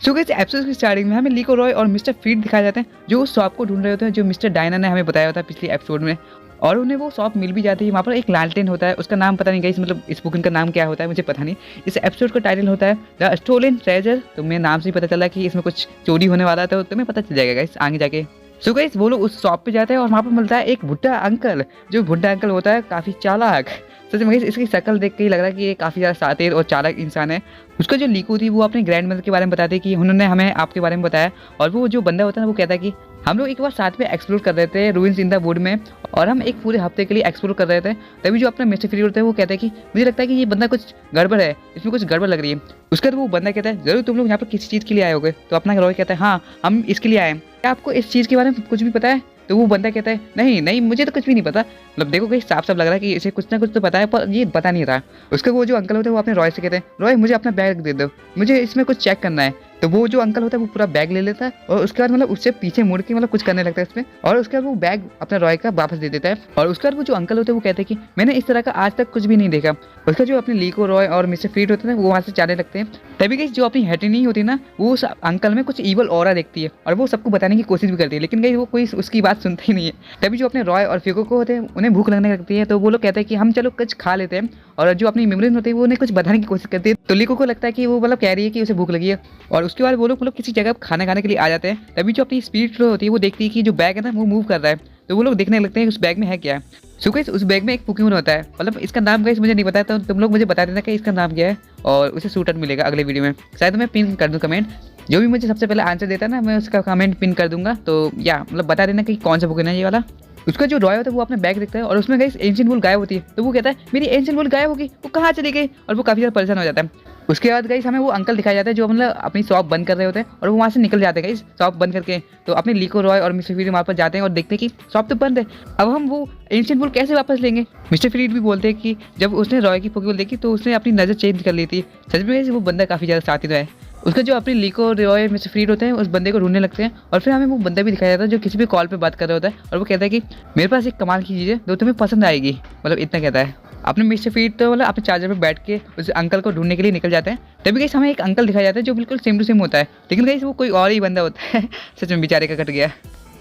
So guys episode की starting में हमें लीको रॉय और मिस्टर फीड दिखाए जाते हैं जो उस शॉप को ढूंढ रहे होते हैं जो मिस्टर डायना ने हमें बताया होता है पिछले एपिसोड में। और उन्हें वो शॉप मिल भी जाती है। वहाँ पर एक लालटेन होता है, उसका नाम पता नहीं गाइस, मतलब इस बुक का नाम क्या होता है मुझे पता नहीं। इस एपिसोड का टाइटल होता है द स्टोलन ट्रेजर। तो मेरे नाम से ही पता चला कि इसमें कुछ चोरी होने वाला है, तो तुम्हें पता चल जाएगा गाइस आगे जाके। सो गाइस वो लोग उस शॉप पे जाते हैं और वहाँ पर मिलता है एक बुड्ढा अंकल। जो बुड्ढा अंकल होता है काफ़ी चालाक। सच में गाइस इसकी शक्ल देख के ही लग रहा है कि ये काफ़ी ज़्यादा शातिर और चालाक इंसान है। उसका जो लीको थी वो अपने ग्रैंड मदर के बारे में बताती है कि उन्होंने हमें आपके बारे में बताया। और वो जो बंदा होता है ना वो कहता है कि हम लोग एक बार साथ में एक्सप्लोर कर रहे थे रूइंस इन द वुड में, और हम एक पूरे हफ्ते के लिए एक्सप्लोर कर रहे थे। तभी जो अपना मिस्टर फ्री होता है वो कहता है कि मुझे लगता है कि ये बंदा कुछ गड़बड़ है, इसमें कुछ गड़बड़ लग रही है। उसके बाद वो बंदा कहता है जरूर तुम लोग यहाँ पर किसी चीज़ के लिए आए होगे। तो अपना रॉय कहता है हाँ हम इसके लिए आए हैं, क्या आपको इस चीज़ के बारे में कुछ भी पता है? तो वो बंदा कहता है नहीं नहीं मुझे तो कुछ भी नहीं पता। मतलब देखो कहीं साफ साफ लग रहा है कि इसे कुछ ना कुछ तो पता है पर ये पता नहीं रहा। उसके वो जो अंकल होते हैं वो अपने रॉय से कहते हैं रॉय मुझे अपना बैग दे दो, मुझे इसमें कुछ चेक करना है। तो वो जो अंकल होता है वो पूरा बैग ले लेता है और उसके बाद मतलब उससे पीछे मुड़ के मतलब कुछ करने लगता है इसमें, और उसके बाद वो बैग अपने रॉय का वापस दे देता है। और उसके बाद वो जो अंकल होते हैं वो कहते हैं कि मैंने इस तरह का आज तक कुछ भी नहीं देखा। उसका जो अपने लीको रॉय और मिस्टर फ्रीड होते हैं वो वहाँ से जाने लगते हैं। तभी कहीं जो अपनी हेटिनी होती है ना वो उस अंकल में कुछ ईवल ऑरा देखती है और वो सबको बताने की कोशिश भी करती है, लेकिन कहीं वो कोई उसकी बात सुनता ही नहीं है। तभी जो अपने रॉय और फिको को होते हैं उन्हें भूख लगने लगती है, तो वो लोग कहते हैं कि हम चलो कुछ खा लेते हैं। और जो अपनी मेमोरीज होती है वो उन्हें कुछ बताने की कोशिश करती है। तो लीको को लगता है कि वो मतलब कह रही है कि उसे भूख लगी है। और उसके बाद वो लोग मतलब किसी जगह खाना खाने के लिए आ जाते हैं। तभी जो अपनी स्पिरिट होती है वो देखती है कि जो बैग है ना वो मूव कर रहा है। तो वो लोग देखने लगते हैं उस बैग में है क्या। सो गाइस उस बैग में एक पोकेमोन होता है, मतलब इसका नाम गाइस मुझे नहीं पता, तो तुम लोग मुझे बता देना कि इसका नाम क्या है और उसे सूट मिलेगा अगले वीडियो में। शायद मैं पिन कर दूँ कमेंट, जो भी मुझे सबसे पहले आंसर देता है ना मैं उसका कमेंट पिन कर दूंगा। तो या मतलब बता देना कि कौन सा पोकेमोन है ये वाला। उसका जो रॉय होता है वो अपना बैग देखता है और उसमें गाइस एंशिएंट वुल गायब होती है। तो वो कहता है मेरी एंशिएंट वुल गायब होगी, वो कहाँ चली गई, और वो काफ़ी ज़्यादा परेशान हो जाता है। उसके बाद गाइस हमें वो अंकल दिखाया जाता है जो मतलब अपनी शॉप बंद कर रहे होते हैं और वो वहाँ से निकल जाते हैं गाइस शॉप बंद करके। तो अपने लीको रॉय और मिस्टर फ्रीड वहाँ पर जाते हैं और देखते हैं कि शॉप तो बंद है, अब हम वो एंशिएंट वुल कैसे वापस लेंगे। मिस्टर फ्रीड भी बोलते हैं कि जब उसने रॉय की पोकेबॉल देखी तो उसने अपनी नज़र चेंज कर ली थी। सच में वो बंदा काफ़ी ज़्यादा शातिर है। उसका जो अपनी लीको रॉय मिस्टर फ्रीड होते हैं उस बंदे को ढूंढने लगते हैं और फिर हमें वो बंदा भी दिखाया जाता है जो किसी भी कॉल पे बात कर रहा होता है और वो कहता है कि मेरे पास एक कमाल की चीज़ है जो तुम्हें पसंद आएगी, मतलब इतना कहता है। अपने मिस्टर फ्रीड तो मतलब अपने चार्जर पे बैठ के उस अंकल को ढूंढने के लिए निकल जाते हैं। तभी गाइस हमें एक अंकल दिखाया जाता है जो बिल्कुल सेम टू सेम होता है, लेकिन गाइस वो कोई और ही बंदा होता है। सच में बेचारे का कट गया।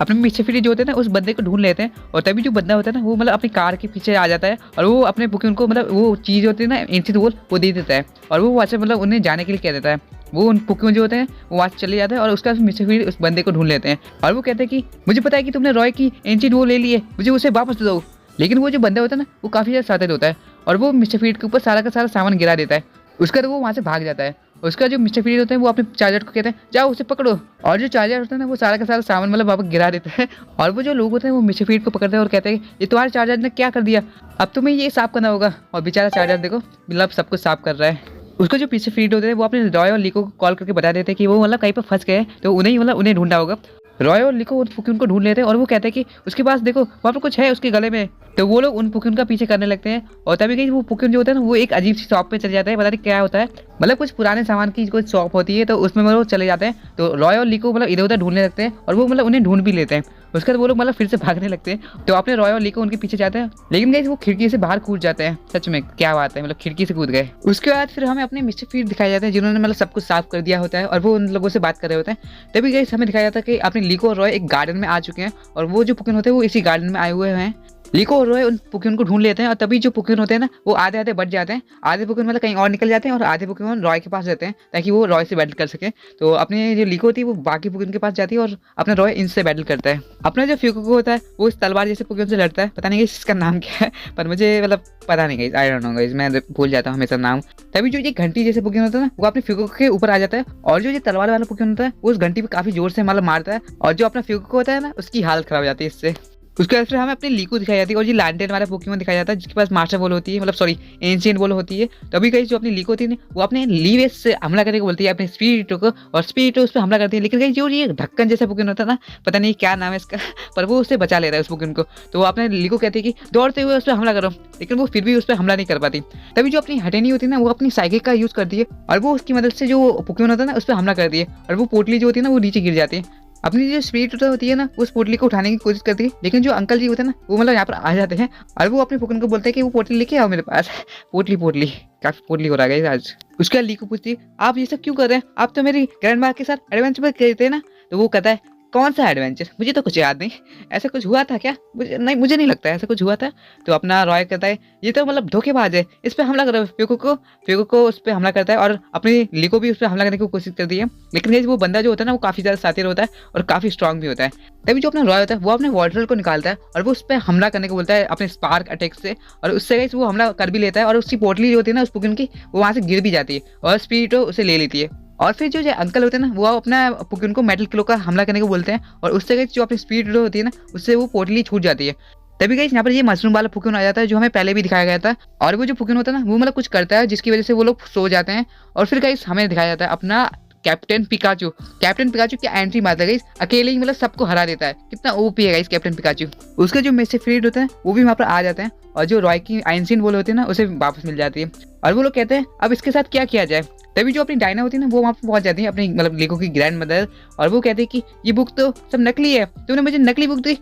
अपने मिस्टर फ्रीड जो होते हैं ना उस बंदे को ढूंढ लेते हैं और तभी जो बंदा होता है ना वो मतलब अपनी कार के पीछे आ जाता है और वो अपने पोकेमोन को मतलब वो चीज़ होती है ना एंशिएंट वुल वो दे देता है और वो वहाँ से मतलब उन्हें जाने के लिए कह देता है। वो उन पोकेमोन जो होते हैं वो वहाँ से चले जाते हैं और उसका मिस्टर फ्रीड उस बंदे को ढूंढ लेते हैं और वो कहते हैं कि मुझे पता है कि तुमने रॉय की एंशिएंट वुल ले ली है, मुझे उसे वापस दो। लेकिन वो जो बंदा होता है ना वो काफ़ी ज़्यादा शातिर होता है और वो मिस्टर फ्रीड के ऊपर सारा का सारा सामान गिरा देता है। उसका तो वो वहाँ से भाग जाता है। उसका जो मिस्टर फ्रीड होते हैं वो अपने चार्जर को कहते हैं जाओ उसे पकड़ो, और जो चार्जर होता है ना वो सारा का सारा सामान मतलब वापस गिरा देता है। और वो जो लोग होते हैं वो मिस्टर फ्रीड को पकड़ते हैं और कहते हैं ये तुम्हारे चार्जर ने क्या कर दिया, अब तुम्हें ये साफ करना होगा। और बेचारा चार्जर देखो मतलब सब कुछ साफ कर रहा है। उसका जो मिस्टर फ्रीड होते हैं वो अपने रॉय और लीको को कॉल करके बता देते हैं कि वो मतलब कहीं पर फंस गए तो उन्हें ढूंढा होगा। रॉय और लीको उन पोकेमोन को ढूंढ लेते हैं और वो कहते हैं कि उसके पास देखो वहाँ पर कुछ है उसके गले में। तो वो लोग उन पोकेमोन का पीछे करने लगते हैं और तभी कहीं वो पोकेमोन जो होता है ना वो एक अजीब सी शॉप पे चले जाते हैं, पता नहीं क्या होता है, मतलब कुछ पुराने सामान की कोई शॉप होती है तो उसमें वो चले जाते हैं। तो रॉय और लीको मतलब इधर उधर ढूंढने लगते हैं और वो मतलब उन्हें ढूंढ भी लेते हैं। उसके बाद वो लोग मतलब फिर से भागने लगते हैं तो अपने रॉय और लीको उनके पीछे जाते हैं, लेकिन गाइस वो खिड़की से बाहर कूद जाते हैं। सच में क्या बात है, मतलब खिड़की से कूद गए। उसके बाद फिर हमें अपने मिस्टर फ्रीड दिखाए जाते हैं जिन्होंने मतलब सब कुछ साफ कर दिया होता है और वो उन लोगों से बात कर रहे होते हैं। तभी गाइस हमें दिखाया जाता है कि अपने लीको और रॉय एक गार्डन में आ चुके हैं और वो जो पोकेमोन होते हैं वो इसी गार्डन में आए हुए हैं। लीको और रॉय उन पोकेमोन को ढूंढ लेते हैं और तभी जो पोकेमोन होते हैं ना वो आधे आधे बढ़ जाते हैं, आधे पोकेमोन मतलब कहीं और निकल जाते हैं और आधे पोकेमोन रॉय के पास रहते हैं ताकि वो रॉय से बैटल कर सके। तो अपने जो लीको होती है वो बाकी पोकेमोन के पास जाती है और अपना रॉय इनसे बैटल करता है। अपना जो फ्यूको होता है वो इस तलवार जैसे पोकेमोन से लड़ता है, पता नहीं इसका नाम क्या है पर मुझे मतलब पता नहीं, आई डोंट नो गाइस, मैं भूल जाता हूँ हमेशा नाम। तभी जो ये घंटी जैसे पोकेमोन होता है ना वो अपने फ्यूको के ऊपर आ जाता है और जो ये तलवार वाला पोकेमोन होता है वो उस घंटी पे काफी जोर से मतलब मारता है और जो अपना फ्यूको होता है ना उसकी हालत खराब हो जाती है इससे। उसके बाद फिर हमें अपनी लीको दिखाई जाती है और ये लैंटेन वाला पोकेमोन दिखाया जाता है जिसके पास मास्टर बॉल होती है, मतलब सॉरी एंशिएंट बॉल होती है। तभी कहीं जो अपनी लीको होती है वो अपने लीवेस से हमला करने को बोलती है अपने स्पिरिटो को और स्पिरिटो उस पर हमला करती है। लेकिन कहीं जो ये ढक्कन जैसा पोकेमोन होता है ना, पता नहीं क्या नाम है इसका, पर वो उससे बचा लेता है उस पोकेमोन को। तो वो अपने लीको कहती है कि दौड़ते हुए उस पर हमला करो, लेकिन वो फिर भी उस पर हमला नहीं कर पाती। तभी जो अपनी हटेनी होती है ना वो अपनी साइकिल का यूज़ करती है और वो उसकी मदद से जो पोकेमोन होता है ना उस पर हमला करती है और वो पोटली जो होती है ना वो नीचे गिर जाती है। अपनी जो स्पीड होती है ना उस पोटली को उठाने की कोशिश करती है, लेकिन जो अंकल जी होते हैं ना वो मतलब यहाँ पर आ जाते हैं और वो अपने फुकन को बोलते हैं कि वो पोटली लेके आओ मेरे पास। पोटली पोटली काफी पोटली हो रहा है आज। उसके बाद ली को पूछती है आप ये सब क्यों कर रहे हैं, आप तो मेरी ग्रैंड माँ के साथ एडवेंचर पर गए थे ना। तो वो कहता है कौन सा एडवेंचर, मुझे तो कुछ याद नहीं, ऐसा कुछ हुआ था क्या, मुझे नहीं लगता ऐसा कुछ हुआ था। तो अपना रॉय कहता है ये तो मतलब धोखेबाज है, इस पे हमला करो। फेको को उस पर हमला करता है और अपनी ली को भी उस पर हमला करने की कोशिश करती है, लेकिन गाइस वो बंदा जो होता है ना वो काफी ज्यादा शातिर होता है और काफी स्ट्रांग भी होता है। तभी जो अपना रॉय होता है वो अपने वाटर को निकालता है और वो उस पर हमला करने को बोलता है अपने स्पार्क अटैक से, और उससे गाइस वो हमला कर भी लेता है और उसकी पोटली जो होती है ना उस पुकिन की वो वहां से गिर भी जाती है और स्पीरिटो उसे ले लेती है। और फिर जो अंकल होते हैं ना वो अपना पुकिन को मेटल किलो का हमला करने को बोलते हैं और उससे गाइस जो अपनी स्पीड होती है ना उससे वो पोटली छूट जाती है। तभी गाइस यहाँ पर ये मशरूम वाला पुकिन आ जाता है जो हमें पहले भी दिखाया गया था, और वो जो पुकिन होता है ना वो मतलब कुछ करता है जिसकी वजह से वो लोग सो जाते हैं। और फिर गाइस हमें दिखाया जाता है अपना कैप्टन पिकाचू की एंट्री मारता है गाइस, अकेले ही मतलब सबको हरा देता है। कितना ओपी है गाइस कैप्टन पिकाचू। उसके जो मिस्टर फ्रीड होते हैं वो भी वहाँ पर आ जाते हैं और जो रॉय की आइंस्टीन बोल होते हैं ना उसे वापस मिल जाती है और वो लोग कहते हैं अब इसके साथ क्या किया जाए। तभी जो अपनी डायना होती है ना वो वहाँ पर पहुंच जाती है अपनी मतलब लीको की ग्रैंड मदर, और वो कहती है कि ये बुक तो सब नकली है, तुमने मुझे नकली बुक दी।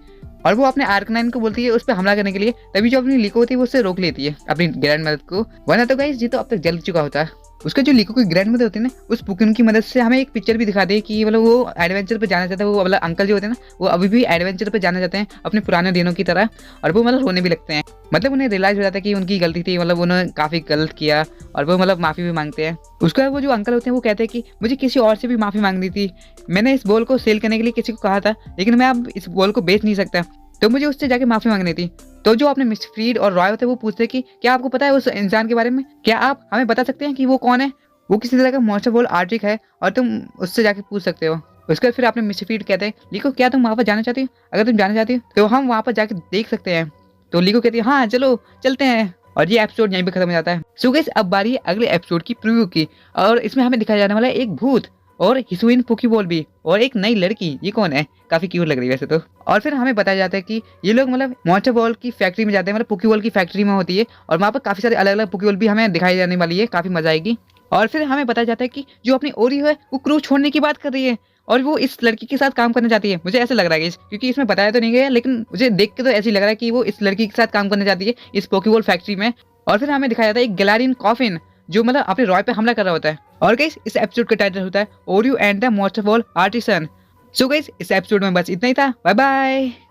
और वो अपने आर्कनाइन को बोलती है उस पर हमला करने के लिए। तभी जो अपनी लीको होती है वो उससे रोक लेती है अपनी ग्रैंड मदर को, वरना तो गाइस ये तो अब तक जल चुका होता है। उसका जो लीको की ग्रैंड मदर होती है ना उस पुकिन की मदद से हमें एक पिक्चर भी दिखा दी कि मतलब वो एडवेंचर पे जाना चाहता है। वो मतलब अंकल जो होते हैं ना वो अभी भी एडवेंचर पे जाना चाहते हैं अपने पुराने दिनों की तरह, और वो मतलब रोने भी लगते हैं। मतलब उन्हें रियलाइज हो जाता है कि उनकी गलती थी, मतलब उन्होंने काफी गलत किया और वो मतलब माफी भी मांगते हैं। उसका वो जो अंकल होते हैं वो कहते हैं कि मुझे किसी और से भी माफी मांगनी थी, मैंने इस बॉल को सेल करने के लिए किसी को कहा था लेकिन मैं अब इस बॉल को बेच नहीं सकता, तो मुझे उससे जाके माफी मांगनी थी। तो जो अपने मिस्टर फ्रीड और रॉय होते हैं वो पूछते हैं कि क्या आपको पता है उस इंसान के बारे में, क्या आप हमें बता सकते हैं कि वो कौन है। वो किसी तरह का मॉन्स्टर बॉल आर्टिक है और तुम उससे जाके पूछ सकते हो। उसके बाद फिर अपने मिस्टर फ्रीड कहते हैं लीको क्या तुम वहाँ पर जाना चाहती हो, अगर तुम जाना चाहती हो तो हम वहाँ पर जाके देख सकते हैं। तो लीको कहती है हाँ चलो चलते हैं, और ये एपिसोड यहीं पे खत्म हो जाता है। सो गाइस अब बारी है अगले एपिसोड की प्रीव्यू की, और इसमें हमें दिखाया जाने वाला है एक भूत और हिसुइन पोकेबॉल भी और एक नई लड़की। ये कौन है, काफी क्यूट लग रही है वैसे तो। और फिर हमें बताया जाता है कि ये लोग मतलब मॉन्स्टर बॉल की फैक्ट्री में जाते हैं, मतलब पोकेबॉल की फैक्ट्री में होती है, और वहाँ पर काफी सारे अलग अलग पोकेबॉल भी हमें दिखाई जाने वाली है, काफी मजा आएगी। और फिर हमें बताया जाता है कि जो अपनी ओरियो है वो क्रू छोड़ने की बात कर रही है और वो इस लड़की के साथ काम करना चाहती है। मुझे ऐसा लग रहा है क्योंकि इसमें बताया तो नहीं गया, लेकिन मुझे देख के तो ऐसे लग रहा है कि वो इस लड़की के साथ काम करना चाहती है इस पोकेबॉल फैक्ट्री में। और फिर हमें दिखाया जाता है एक गैलारियन कॉफिन जो मतलब अपने रॉय पे हमला कर रहा होता है। और गाइस इस एपिसोड का टाइटल होता है Oreo and the monster ball artisan. So guys इस एपिसोड में बस इतना ही था, बाय बाय।